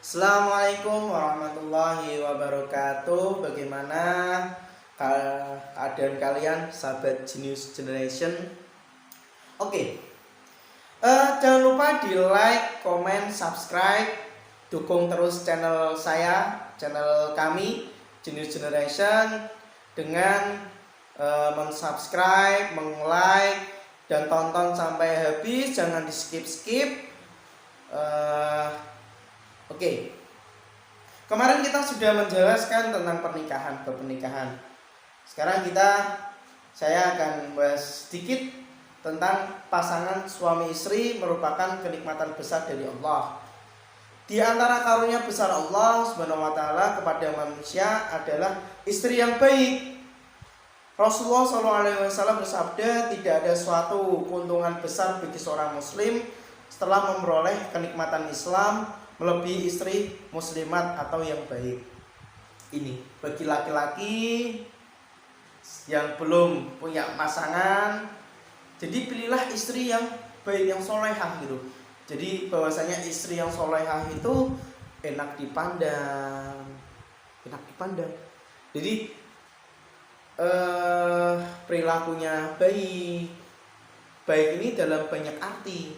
Assalamualaikum warahmatullahi wabarakatuh. Bagaimana keadaan kalian, sahabat Genius Generation? Oke, jangan lupa di like, comment, subscribe, dukung terus channel saya, channel kami Genius Generation dengan mensubscribe, meng-like, dan tonton sampai habis. Jangan di skip-skip. Oke, kemarin kita sudah menjelaskan tentang pernikahan. Sekarang saya akan bahas sedikit tentang pasangan suami istri merupakan kenikmatan besar dari Allah. Di antara karunia besar Allah Subhanahu wa taala kepada manusia adalah istri yang baik. Rasulullah SAW bersabda, tidak ada suatu keuntungan besar bagi seorang muslim setelah memperoleh kenikmatan Islam melebihi istri muslimat atau yang baik. Ini bagi laki-laki yang belum punya pasangan, jadi pilihlah istri yang baik, yang solehah gitu. Jadi bahwasanya istri yang solehah itu enak dipandang. Jadi perilakunya baik. Baik ini dalam banyak arti.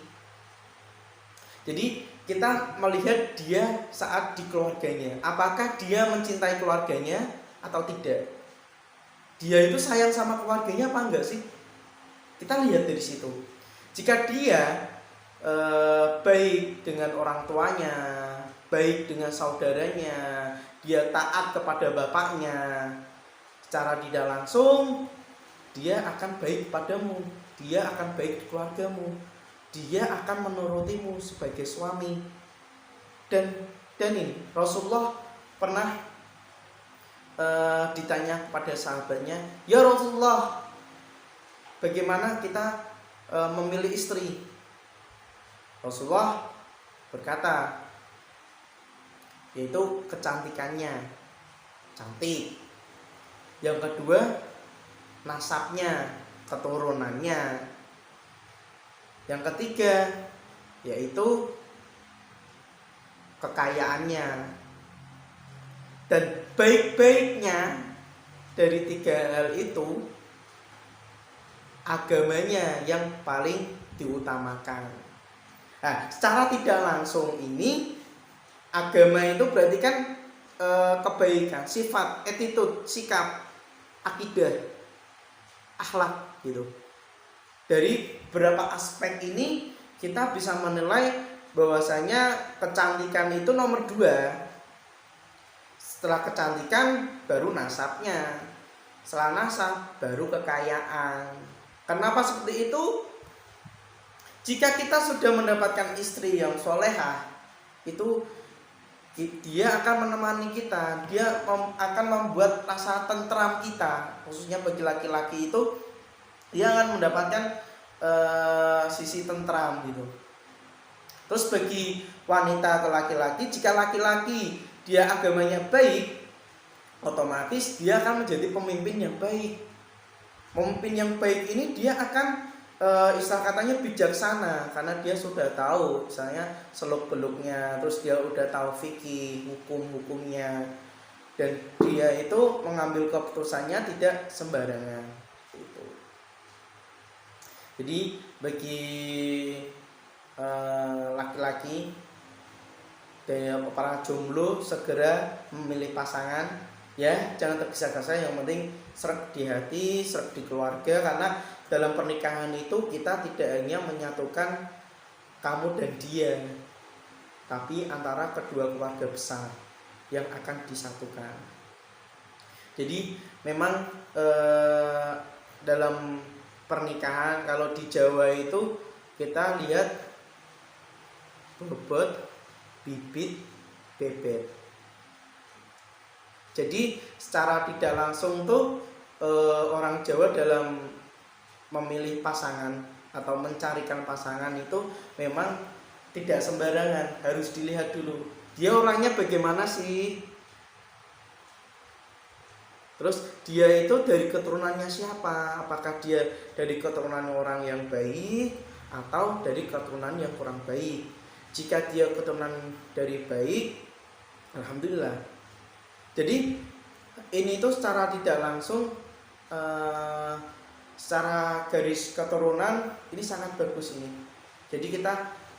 Jadi kita melihat dia saat di keluarganya, apakah dia mencintai keluarganya atau tidak. Dia itu sayang sama keluarganya apa enggak sih? Kita lihat dari situ. Jika dia baik dengan orang tuanya, baik dengan saudaranya, dia taat kepada bapaknya, secara tidak langsung dia akan baik padamu, dia akan baik di keluargamu, dia akan menurutimu sebagai suami. Dan ini Rasulullah pernah ditanya kepada sahabatnya, ya Rasulullah, bagaimana kita memilih istri? Rasulullah berkata, yaitu kecantikannya, cantik. Yang kedua, nasabnya, keturunannya. Yang ketiga, yaitu kekayaannya. Dan baik-baiknya dari tiga hal itu, agamanya yang paling diutamakan. Nah, secara tidak langsung ini, agama itu berarti kan kebaikan, sifat, attitude, sikap, akidah, akhlak gitu. Dari beberapa aspek ini kita bisa menilai bahwasanya kecantikan itu nomor 2. Setelah kecantikan baru nasabnya, setelah nasab baru kekayaan. Kenapa seperti itu? Jika kita sudah mendapatkan istri yang solehah, itu dia akan menemani kita, dia akan membuat rasa tentram kita, khususnya bagi laki-laki itu dia akan mendapatkan sisi tentram gitu. Terus bagi wanita atau laki-laki, jika laki-laki dia agamanya baik, otomatis dia akan menjadi pemimpin yang baik. Pemimpin yang baik ini dia akan istilah katanya bijaksana, karena dia sudah tahu misalnya seluk-beluknya, terus dia udah tahu fikih, hukum-hukumnya, dan dia itu mengambil keputusannya tidak sembarangan. Jadi bagi laki-laki dan para jomblo segera memilih pasangan ya, jangan tergesa-gesa, yang penting sreg di hati, sreg di keluarga, karena dalam pernikahan itu kita tidak hanya menyatukan kamu dan dia, tapi antara kedua keluarga besar yang akan disatukan. Jadi memang dalam pernikahan kalau di Jawa itu kita lihat bobot, bibit, bebet. Jadi secara tidak langsung tuh orang Jawa dalam memilih pasangan atau mencarikan pasangan itu memang tidak sembarangan, harus dilihat dulu dia orangnya bagaimana sih. Terus dia itu dari keturunannya siapa? Apakah dia dari keturunan orang yang baik atau dari keturunan yang kurang baik? Jika dia keturunan dari baik, Alhamdulillah. Jadi ini tuh secara tidak langsung, eh, secara garis keturunan ini sangat bagus ini. Jadi kita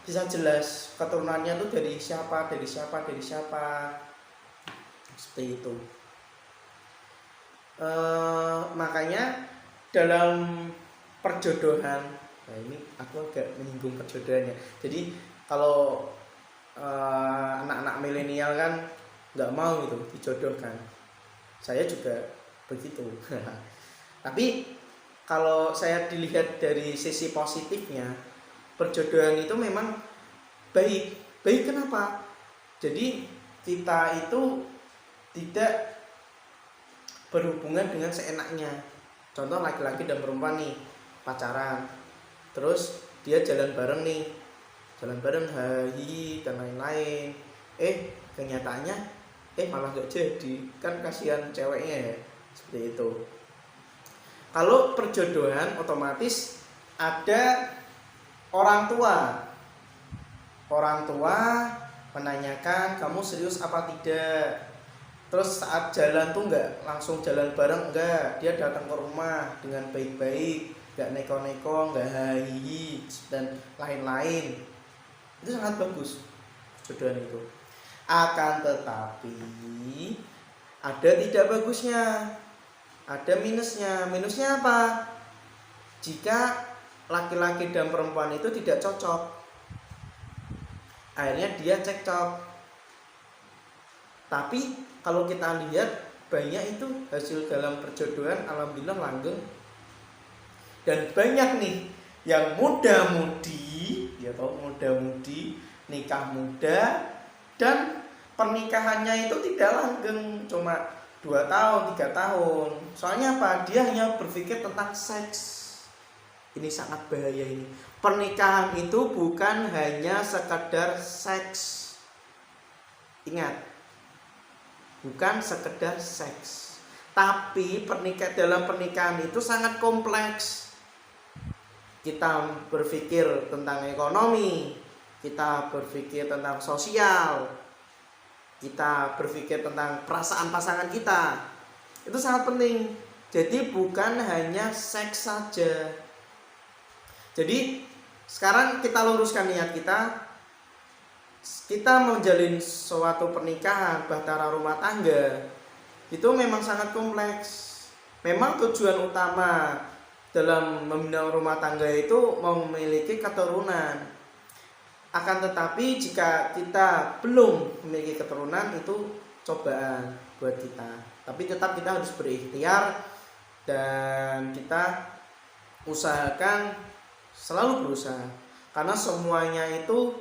bisa jelas keturunannya tuh dari siapa, dari siapa, dari siapa, seperti itu. Makanya dalam perjodohan, nah ini aku agak menyinggung perjodohannya. Jadi kalau anak-anak milenial kan nggak mau gitu dijodohkan, saya juga begitu. Tapi kalau saya dilihat dari sisi positifnya, perjodohan itu memang baik. Baik kenapa? Jadi kita itu tidak berhubungan dengan seenaknya. Contoh laki-laki dan perempuan nih pacaran, terus dia jalan bareng nih, jalan bareng hahi dan lain-lain. Kenyataannya malah nggak jadi, kan kasihan ceweknya ya, seperti itu. Kalau perjodohan otomatis ada orang tua menanyakan kamu serius apa tidak. Terus saat jalan tuh nggak langsung jalan bareng, enggak, dia datang ke rumah dengan baik-baik, nggak neko-neko, nggak hahi dan lain-lain. Itu sangat bagus jodohan itu. Akan tetapi ada tidak bagusnya, ada minusnya. Minusnya apa? Jika laki-laki dan perempuan itu tidak cocok, akhirnya dia cekcok. Tapi kalau kita lihat banyak itu hasil dalam perjodohan alhamdulillah langgeng. Dan banyak nih yang muda-mudi, ya tau muda-mudi, nikah muda, dan pernikahannya itu tidak langgeng, cuma 2 tahun, 3 tahun. Soalnya apa? Dia hanya berpikir tentang seks. Ini sangat bahaya ini. Pernikahan itu bukan hanya sekedar seks. Ingat, bukan sekedar seks. Tapi dalam pernikahan itu sangat kompleks. Kita berpikir tentang ekonomi, kita berpikir tentang sosial, kita berpikir tentang perasaan pasangan kita. Itu sangat penting. Jadi bukan hanya seks saja. Jadi sekarang kita luruskan niat kita. Kita menjalin suatu pernikahan, bahtera rumah tangga, itu memang sangat kompleks. Memang tujuan utama dalam membina rumah tangga itu memiliki keturunan. Akan tetapi jika kita belum memiliki keturunan, itu cobaan buat kita. Tapi tetap kita harus berikhtiar dan kita usahakan, selalu berusaha. Karena semuanya itu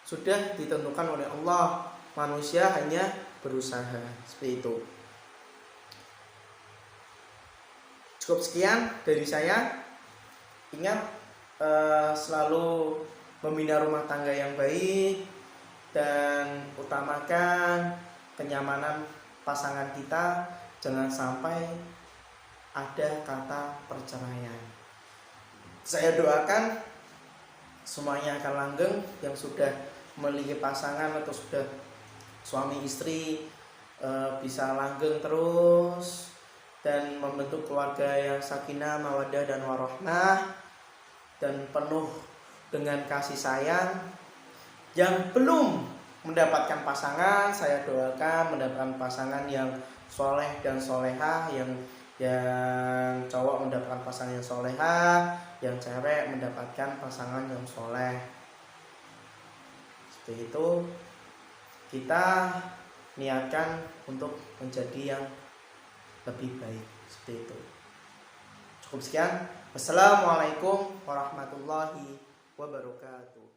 sudah ditentukan oleh Allah. Manusia hanya berusaha, seperti itu. Cukup sekian dari saya. Ingat, selalu membina rumah tangga yang baik dan utamakan kenyamanan pasangan kita. Jangan sampai ada kata perceraian. Saya doakan semuanya akan langgeng, yang sudah memiliki pasangan atau sudah suami istri bisa langgeng terus dan membentuk keluarga yang sakinah, mawaddah dan warahmah dan penuh dengan kasih sayang. Yang belum mendapatkan pasangan, saya doakan mendapatkan pasangan yang soleh dan solehah, yang cowok mendapatkan pasangan yang solehah, yang cewek mendapatkan pasangan yang soleh. Seperti itu, kita niatkan untuk menjadi yang lebih baik. Seperti itu. Cukup sekian. Wassalamualaikum warahmatullahi wabarakatuh.